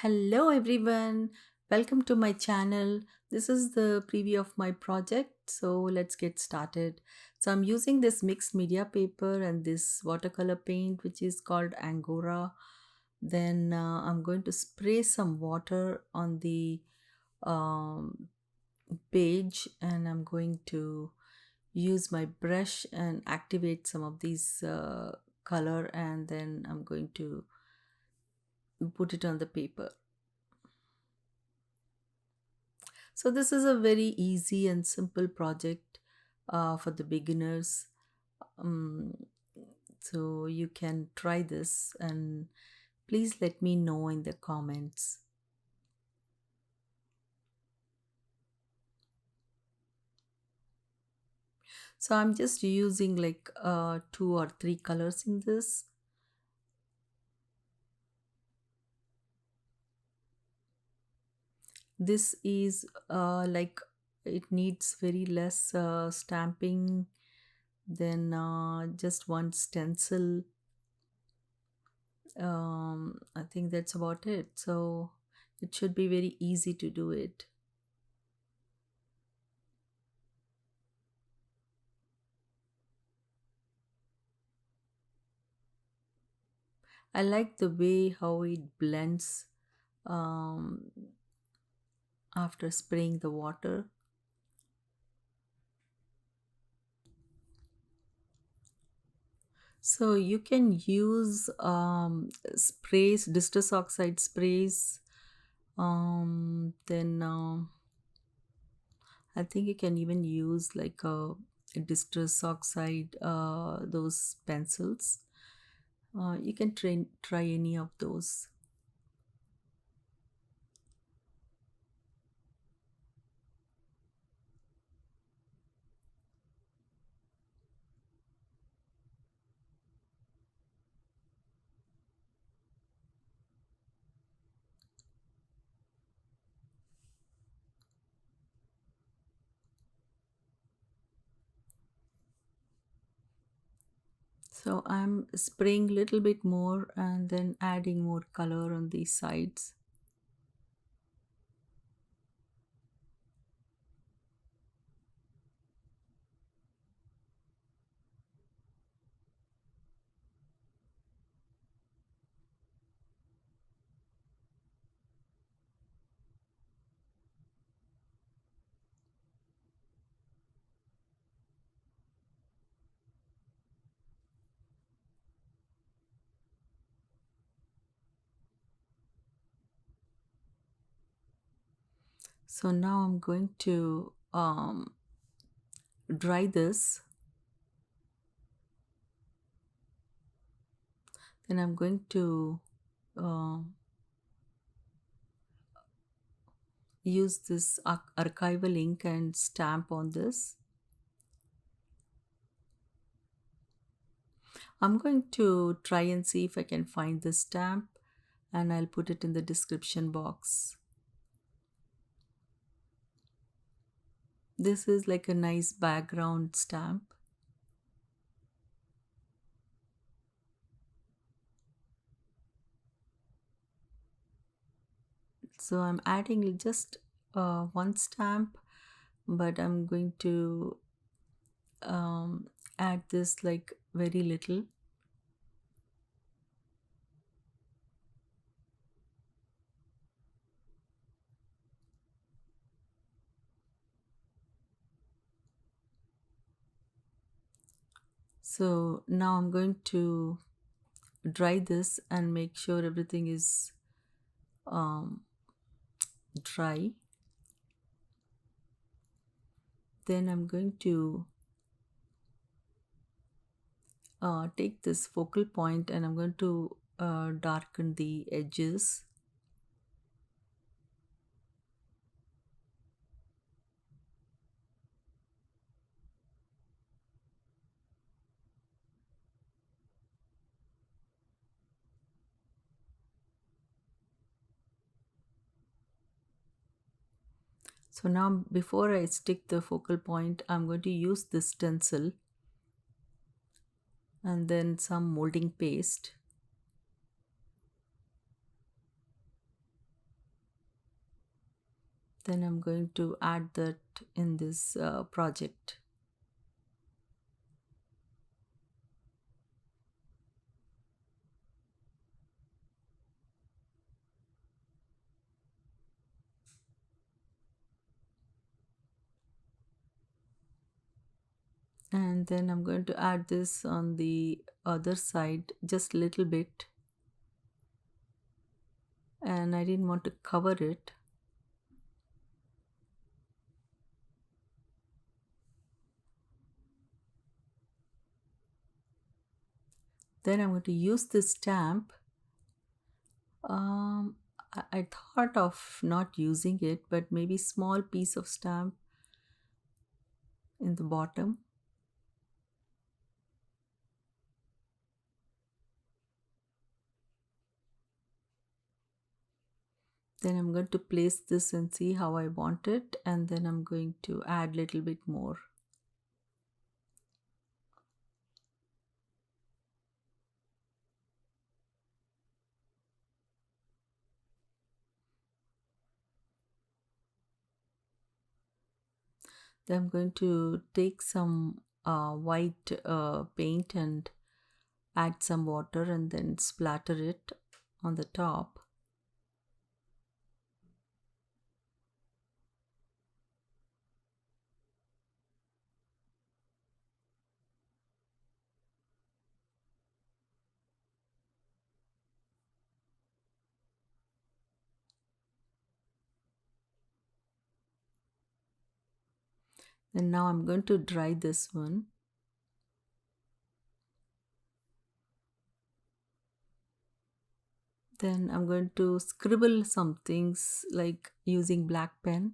Hello everyone, welcome to my channel. This is the preview of my project, so let's get started. So I'm using this mixed media paper and this watercolor paint which is called Angora. Then I'm going to spray some water on the um, page, and I'm going to use my brush and activate some of these color, and then I'm going to put it on the paper. So this is a very easy and simple project for the beginners. Um, so you can try this, and please let me know in the comments. So I'm just using like two or three colors in this. This is like it needs very less stamping than just one stencil. I think that's about it. So it should be very easy to do it. I like the way how it blends um, after spraying the water. So you can use sprays, distress oxide sprays. Then I think you can even use like a distress oxide, those pencils. You can try any of those. So I'm spraying a little bit more and then adding more color on these sides. So now I'm going to dry this. Then I'm going to uh, use this archival ink and stamp on this. I'm going to try and see if I can find the stamp, and I'll put it in the description box. This is like a nice background stamp. So I'm adding just one stamp, but I'm going to um, add this like very little. So now I'm going to dry this and make sure everything is um, dry. Then I'm going to take this focal point and I'm going to darken the edges. So now before I stick the focal point, I'm going to use this stencil and then some molding paste. Then I'm going to add that in this project. And then I'm going to add this on the other side just a little bit, and I didn't want to cover it. Then I'm going to use this stamp. um, I thought of not using it, but maybe small piece of stamp in the bottom. Then I'm going to place this and see how I want it, and then I'm going to add little bit more. Then I'm going to take some white paint and add some water and then splatter it on the top. And now I'm going to dry this one. Then I'm going to scribble some things like using black pen.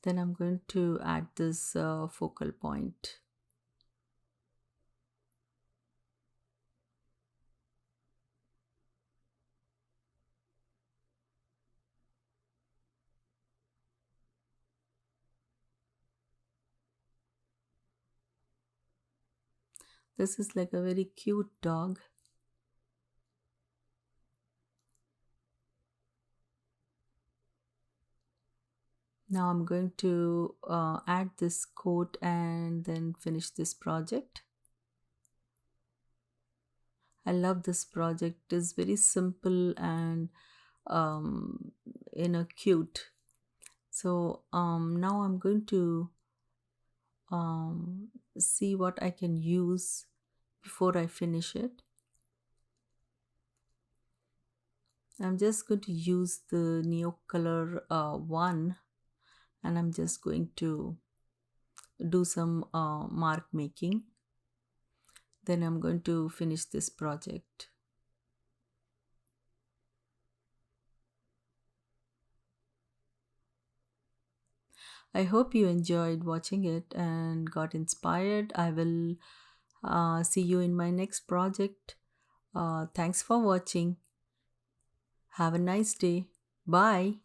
Then I'm going to add this focal point. This is like a very cute dog. Now I'm going to add this coat and then finish this project. I love this project. It's very simple and um, cute. So now I'm going to see what I can use before I finish it. I'm just going to use the Neo Color one, and I'm just going to do some mark making. Then I'm going to finish this project. I hope you enjoyed watching it and got inspired. I will see you in my next project. Thanks for watching. Have a nice day. Bye.